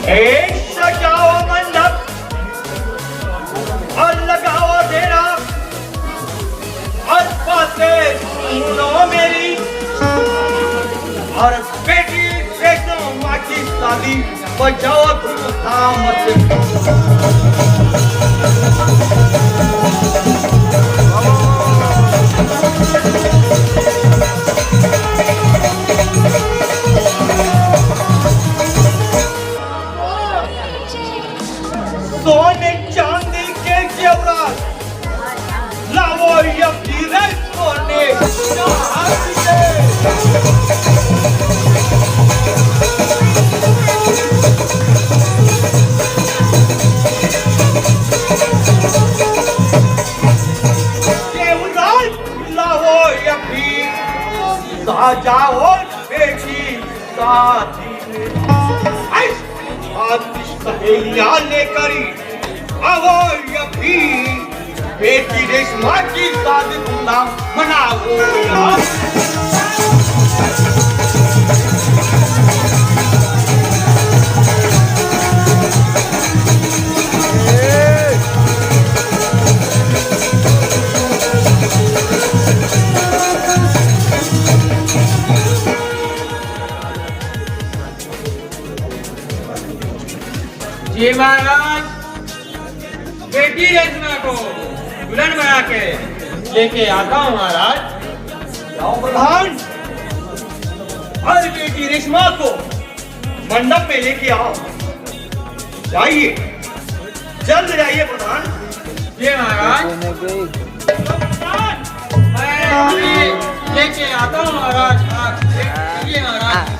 सजाओ मंडप और लगाओ डेरा और बातें सुनो मेरी और बेटी बेटों माँ की शादी बजाओ धूमधाम से। सोने चांदी के जेवरात लाओ ये हीरे सोने जेवरात लाओ ये भी सजाओ बेटी शादी सहेलियां लेकर आओ यही बेटी रेशमा की शादी धूमधाम मनाओ यार। जी महाराज, बेटी रेशमा को दुल्हन बना के लेके आता हूँ महाराज। जाओ प्रधान, हर बेटी रेशमा को मंडप में लेके आओ। जाइए, जल्द जाइए प्रधान। जी महाराज, मैं लेके आता हूँ महाराज। जी महाराज।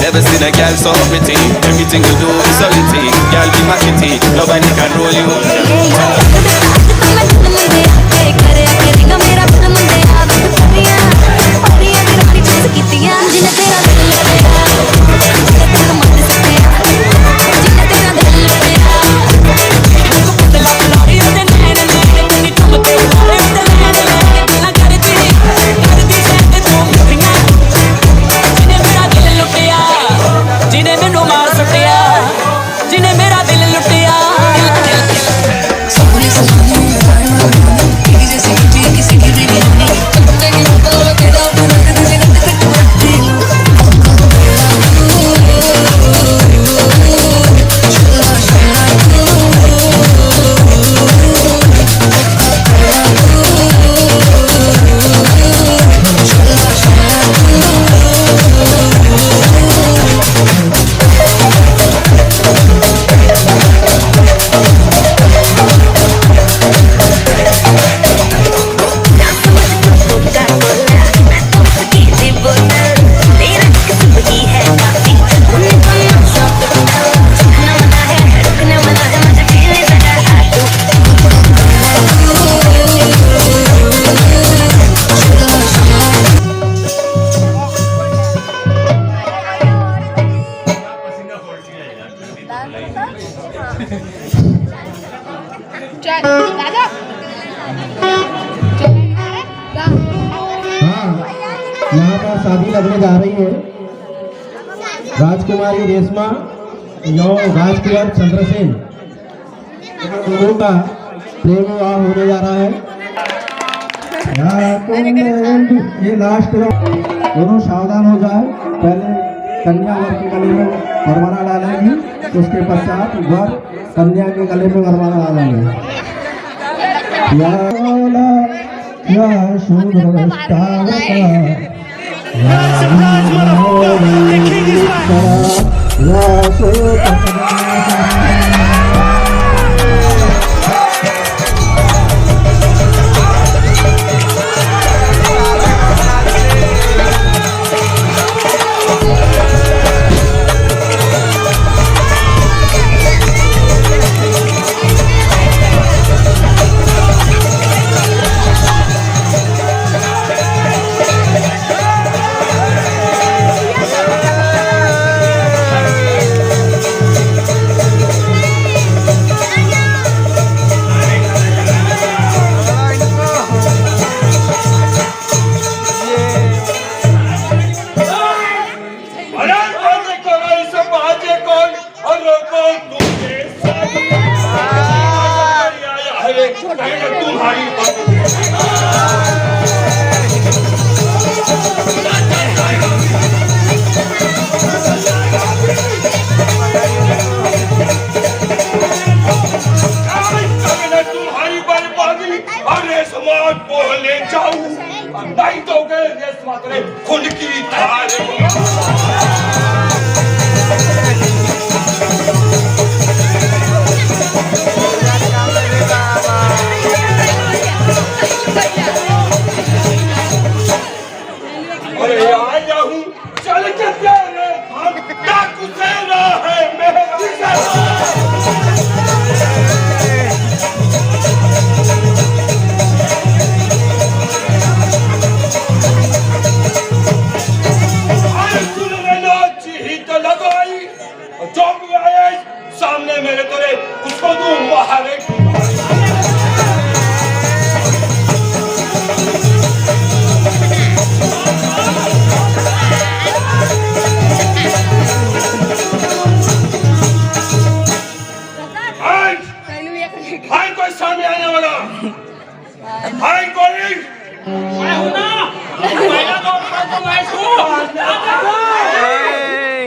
Never seen a girl so pretty. Everything you do is so litty. Girl be my kitty. Nobody can roll you. यहाँ पर शादी लगने जा रही है। राजकुमारी रेशमा एवं राजकुमार चंद्रसेन, दोनों का प्रेम विवाह होने जा रहा है। ये लास्ट दोनों सावधान हो जाए। पहले कन्या वर के गले में वरमाला डालेंगी, उसके पश्चात वर कन्या के गले में वरमाला डालेंगे। या ले जाऊं नहीं तो गए खुद की अरे आ जाऊं चल के तेरे हम डाकू सेना है जो भी आए सामने मेरे तोरे उसको तू महारे हाय कोई सामने आने वाला हाय कोई मैं हूं ना पहला तो मैं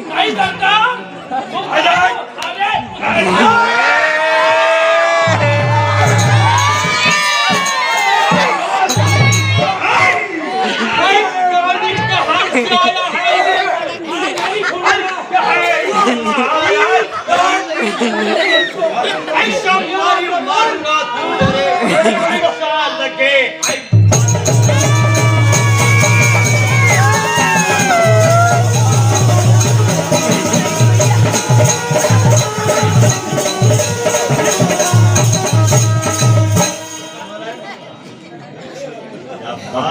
नहीं करता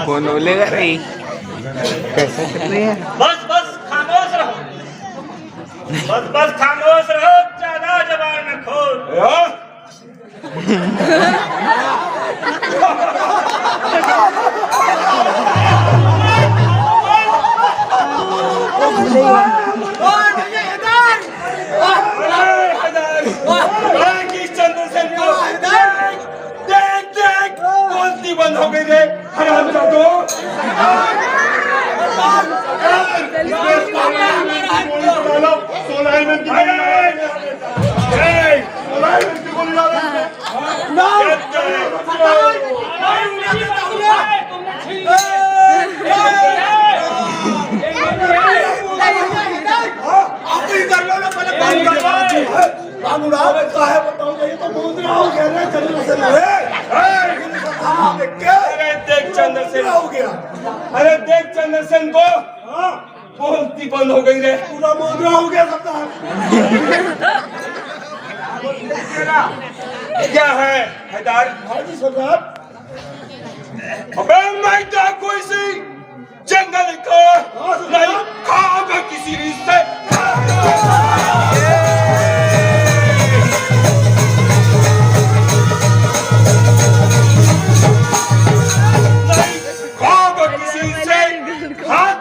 कौन बोलेगा रही कैसे कर रही है? बस बस खामोश रहो, बस खामोश रहो, ज्यादा जबान न खोल। बंद हो गई रे हराम जादो अरे देख चंद्रसेन को बोलती बंद हो गई रे, पूरा मोदरा हो गया सबका। क्या है हैदर भाजी सरदार? अबे मैं क्या कोई सी जंगल का नहीं खाओगे किसी रिश्ते हाँ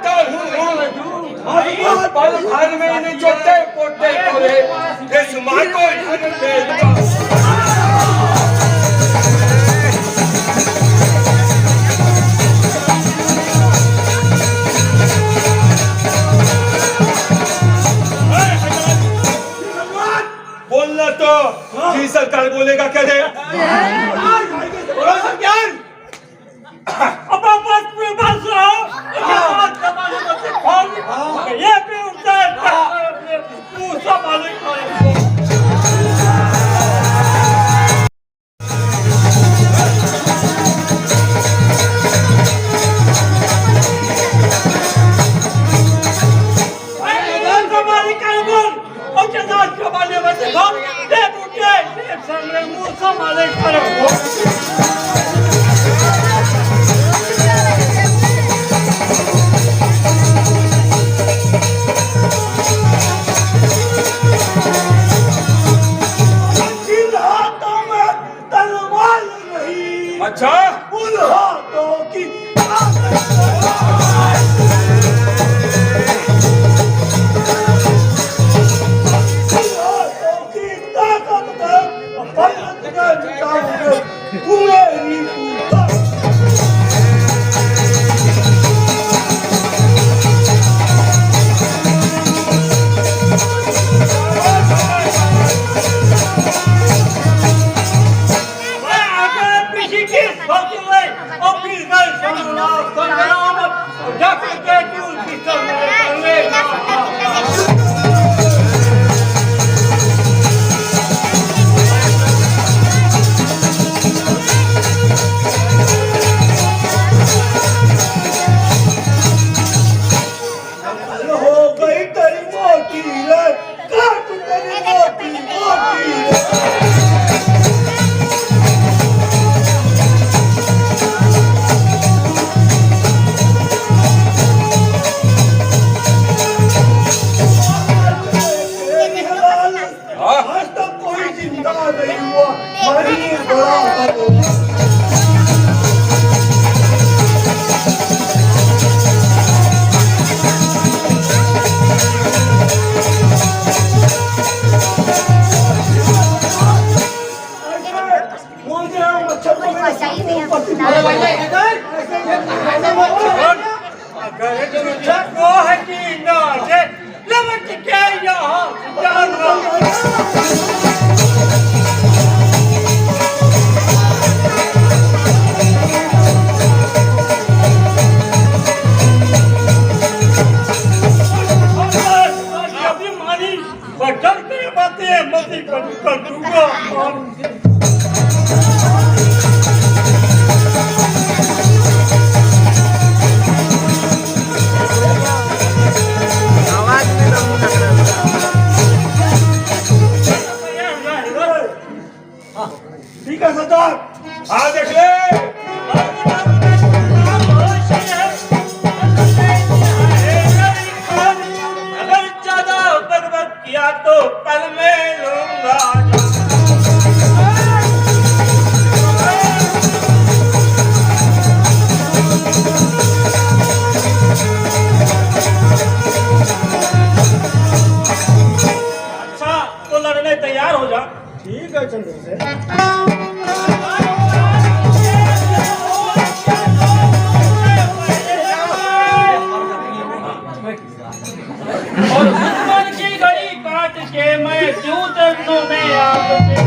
ठीक है सरदार, हाँ देख ले। अगर ज्यादा बर्बाद किया तो पल में लूंगा। अच्छा तो लड़ने तैयार हो जा। ठीक है चंद्रशेखर। और दुश्मन की घड़ी काट के मैं क्यों चरणों में आपके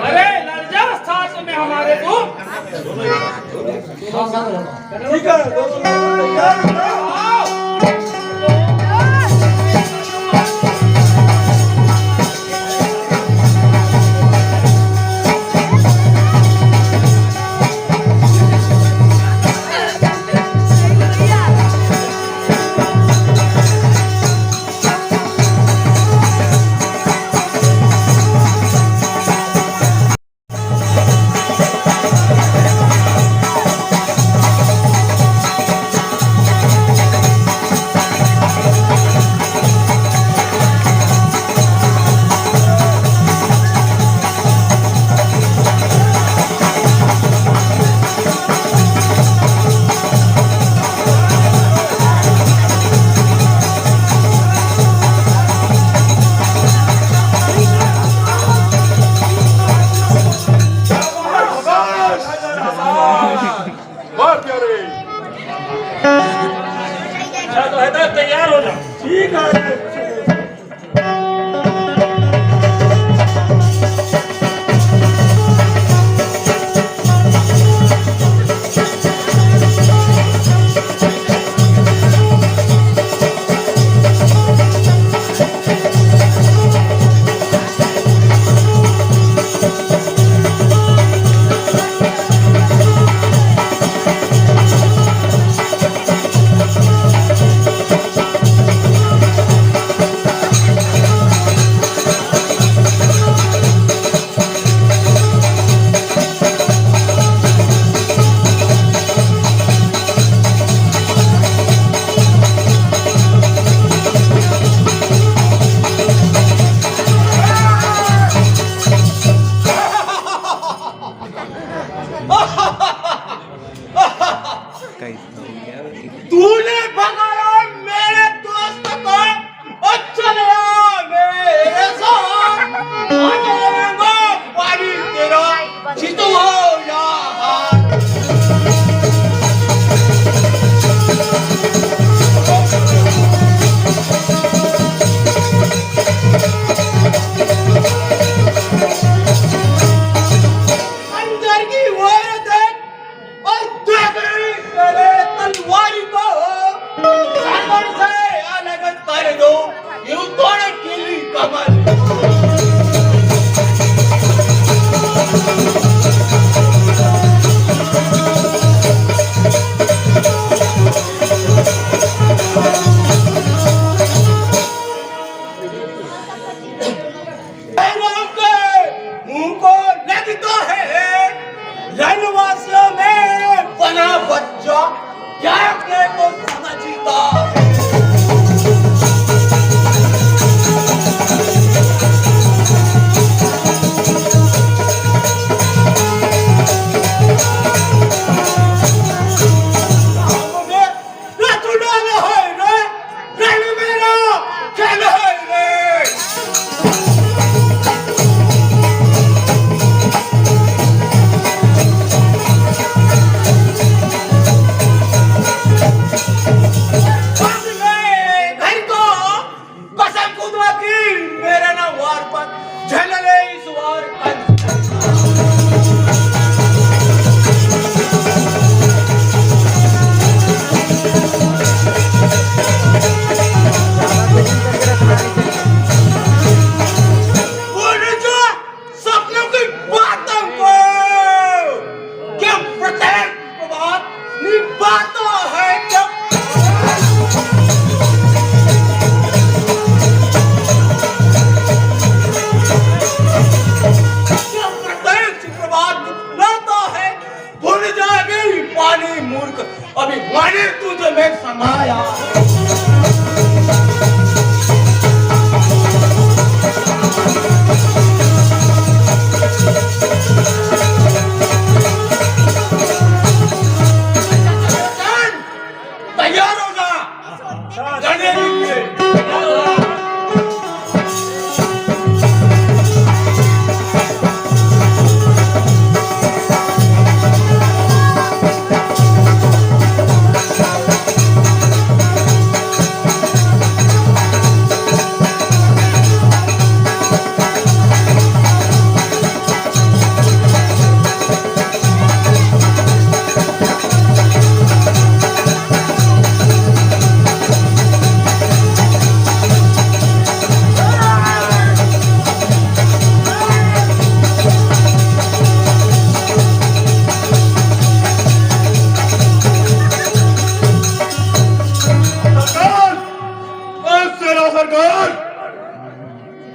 अरे लड़ जा साथ में हमारे तू। ठीक है दोस्तों, तैयार हो ना? तो हैदर तैयार हो जा। ठीक है। तूने भगाया मेरे दोस्त को और चले आ मेरे साथ। आज रहेगा पानी तेरा जीत हो या हार। अंदर की ओर देख और देख मेरे तलवारी को सागर से अलग कर दो यूं तोड़ गिली कमल। मुंह को लगता है रणवासियों में बना बच्चा क्या अपने को समझता है। अभी माने तुझे मैं समाया। तैयार होगा जाने के लिए।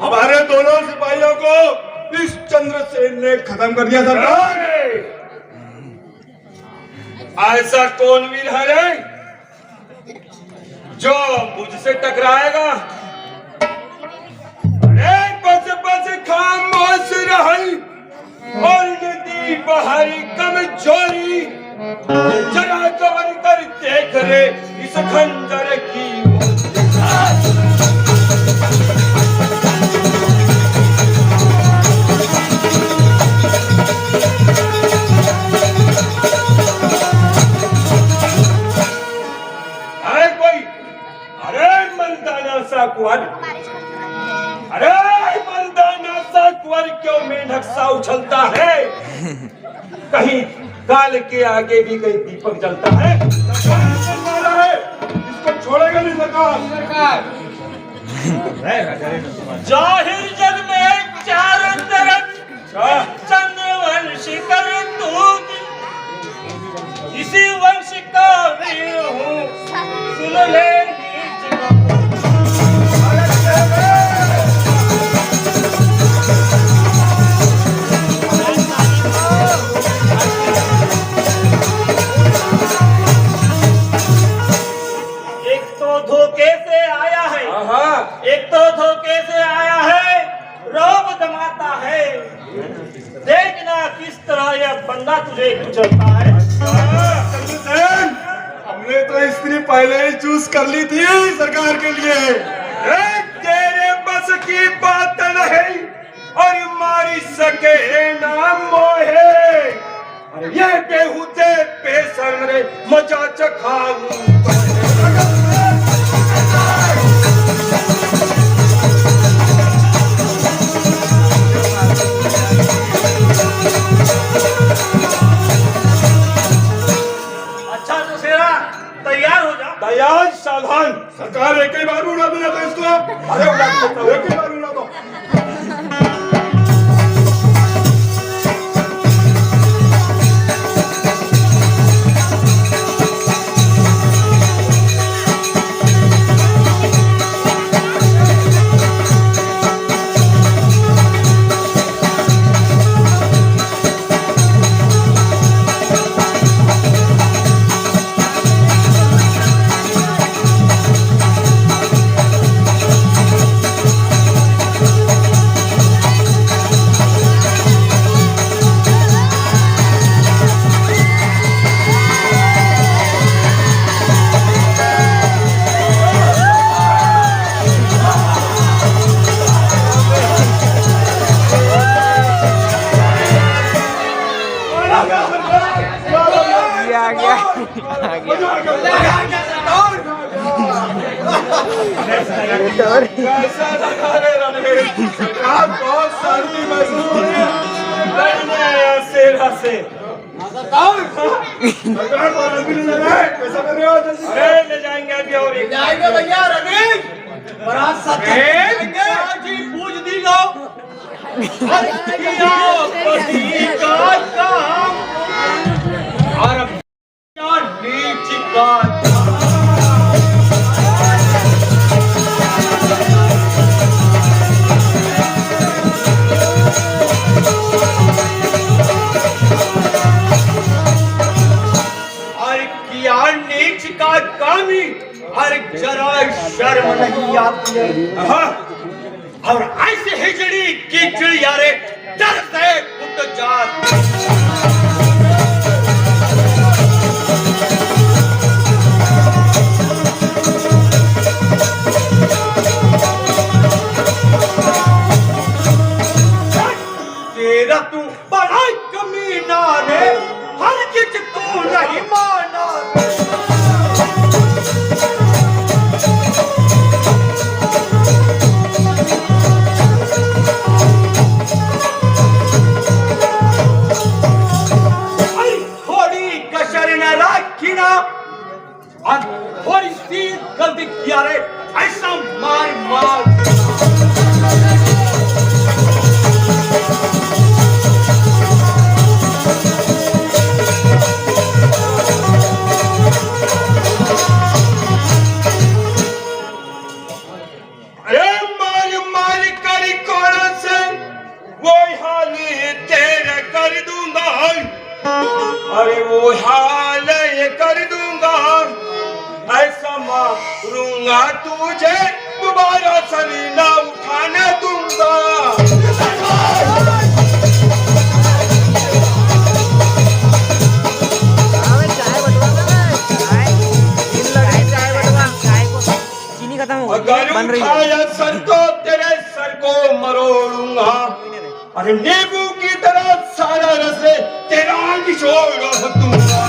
हमारे दोनों सिपाहियों को इस चंद्रसेन ने खत्म कर दिया सरकार। ऐसा कौन वीर है रे जो मुझसे टकराएगा? अरे बस बस खामोश रही और नदी बहारी कमजोरी जरा कवर कर देख रे इस खंजर की। अरे मर्दाना सा कुंवर क्यों मेंढक सा उछलता है? कहीं काल के आगे भी कहीं दीपक जलता है। इसको छोड़ेगा नहीं सरकार। जाहिर जग में चारों तरफ चंद्रवंश कर दूत, इसी वंश का वीर हूँ सुन ले। एक तो धोखे से आया है, रौब दमाता है। देखना किस तरह यह बंदा तुझे कुचलता है। स्त्री पहले ही चूज कर ली थी सरकार के लिए। तेरे बस की बात नहीं और मारी सके ना मोहे। अरे ये बेहुदे बेशर्म रे मजा चखाऊं। तैयार हो जा। तैयार सावधान। सरकार एक ही बार उड़ा देना तो इसको। अरे उड़ा दो, एक ही बार उड़ा दो। बहुत शांति महसूस हो रही है। सरकार बारात भी ले जा रहा है। कैसा कर रहे हो? अरे ले जाएंगे अभी और एक जाएंगे भैया रवि। बारात साथ जाएंगे। जी पूछ दी लो। हर किया पति का काम और क्या नीच का कामी और जरा शर्म नहीं आती है। और ऐसे हिजड़ी की चिड़िया रे डर से कुट जात। तेरा तू बड़ा कमीना रे हर चीज तू नहीं माना। और थोड़ी सी गलती किया रे ऐसा मार मार। अरे मार मार करी कौन से वो हाल तेरे कर दूंगा। अरे वो हाल ये कर दूंगा। ऐसा मारूंगा तुझे दोबारा सरी ना उठाने दूंगा। अगर उठाया सर को तेरे सर को मरोड़ूंगा। अरे नींबू की तरह सारा रस तेरा निचोड़ दूंगा।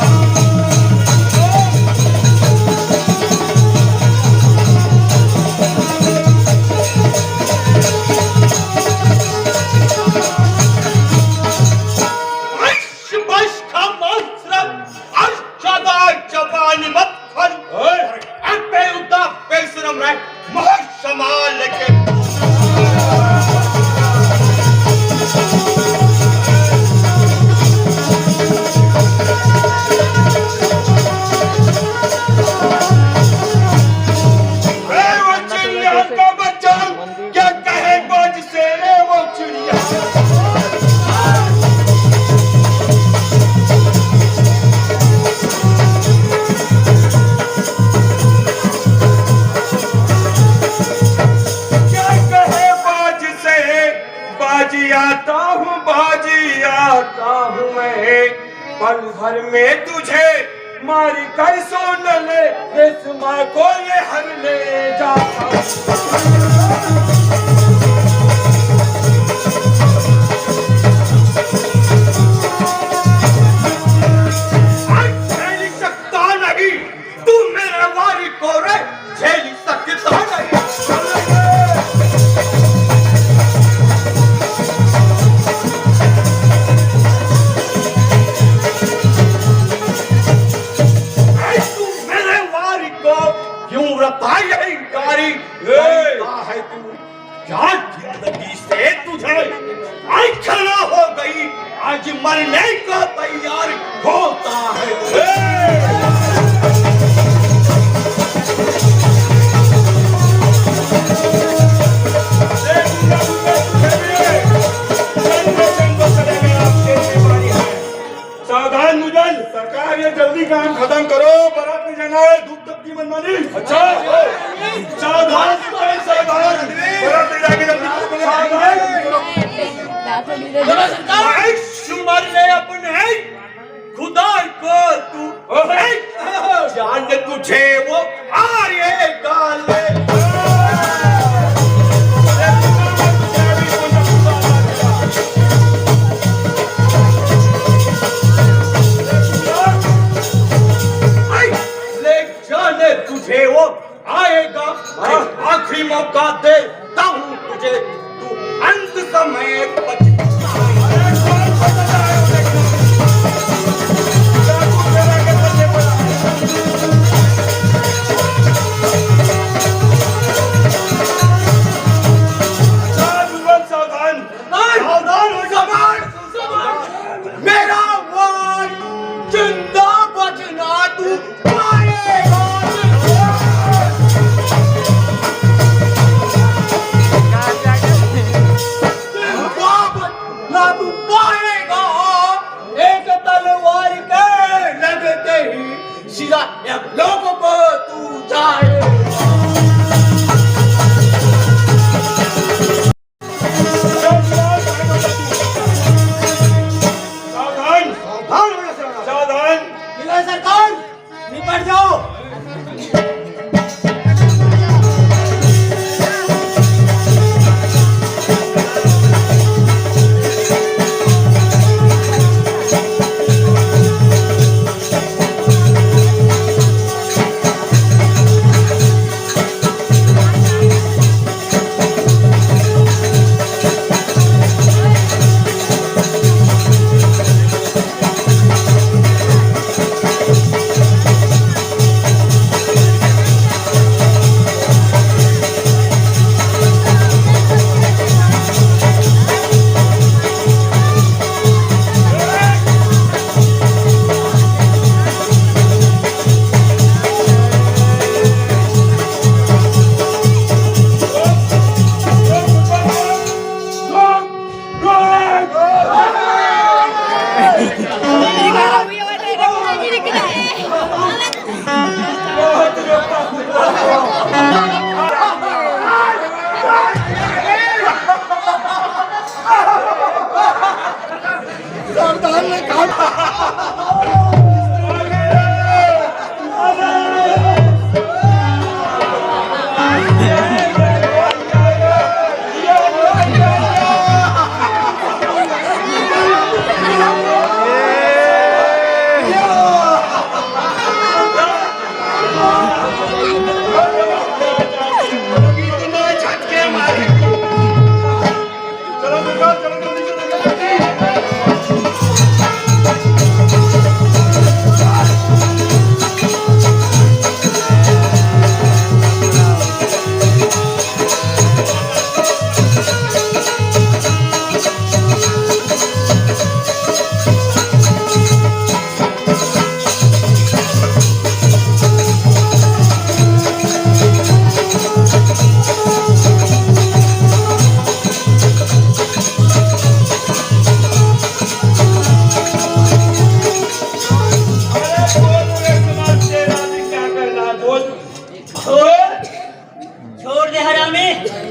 मारी कर सुन ले इस माँ को ये हर ले जाता झेल सकता नहीं तू मेरे वारी को रे झेल सकता नहीं है तू क्या जिंदगी से तुझे आई खड़ा हो गई आज मरने को तैयार होता है सावधान मुजल सरकार ये जल्दी काम खत्म करो बारात में जाना है धूप तपकी मनमानी अच्छा सावधान सावधान बारात में जाके जल्दी मरने अपने खुदा को तू जान तुझे वो आर्य गाले तुझे वो आएगा आखिरी मौका देता हूँ तुझे तू अंत समय सावधान सावधान हो सावधान मेरा वन जिंदा बचना तू लोगों को तू जाए सावधान सावधान सरकार निपट जाओ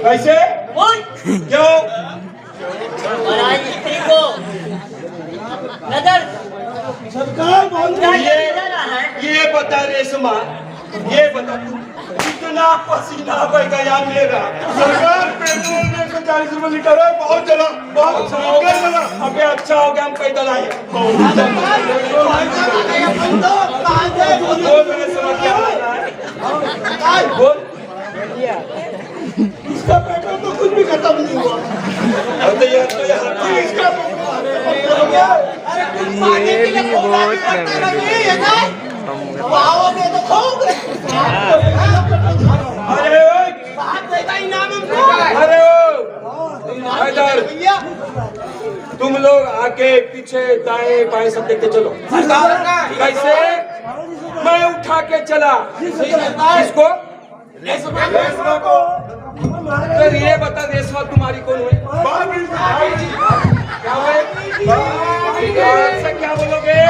कैसे क्यों नजर सरकार बोल रही है ये बता रेशमा, ये बता तू कितना पसीना बह गया मेरा। सरकार पेट्रोल में 140 रुपए लीटर है, बहुत चला, बहुत चला। अबे अच्छा हो गया हम पैदल आए। बोल रेशमा क्या बोल रहा है? बोल। इसका पेट्रोल तो कुछ भी खत्म नहीं हुआ। अरे यार तो यार इसका अरे कुछ पाने के लिए खोला भी पड़ता नहीं है ना? आओगे तो खाओगे। अरे ओए, साहब देगा इनाम हमको। अरे ओ इधर भैया तुम लोग आगे पीछे दाएं बाएं सब देखते चलो। कैसे? मैं उठा के चला इसको, रेशमा को। तो ये बता रेशमा तुम्हारी कौन हुई? क्या हुए? से क्या बोलोगे?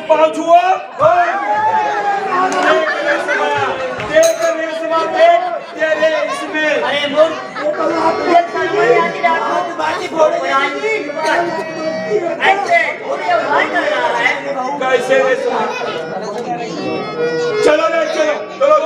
पाँच हुआ? देख रेशमा, देख तेरे इसमें। अरे मोर ये सामान आती रात को बाटी फोड़ जाएगी। ऐसे पूरे भाई कर रहा है। कैसे रेशमा? चलो ले चलो, चलो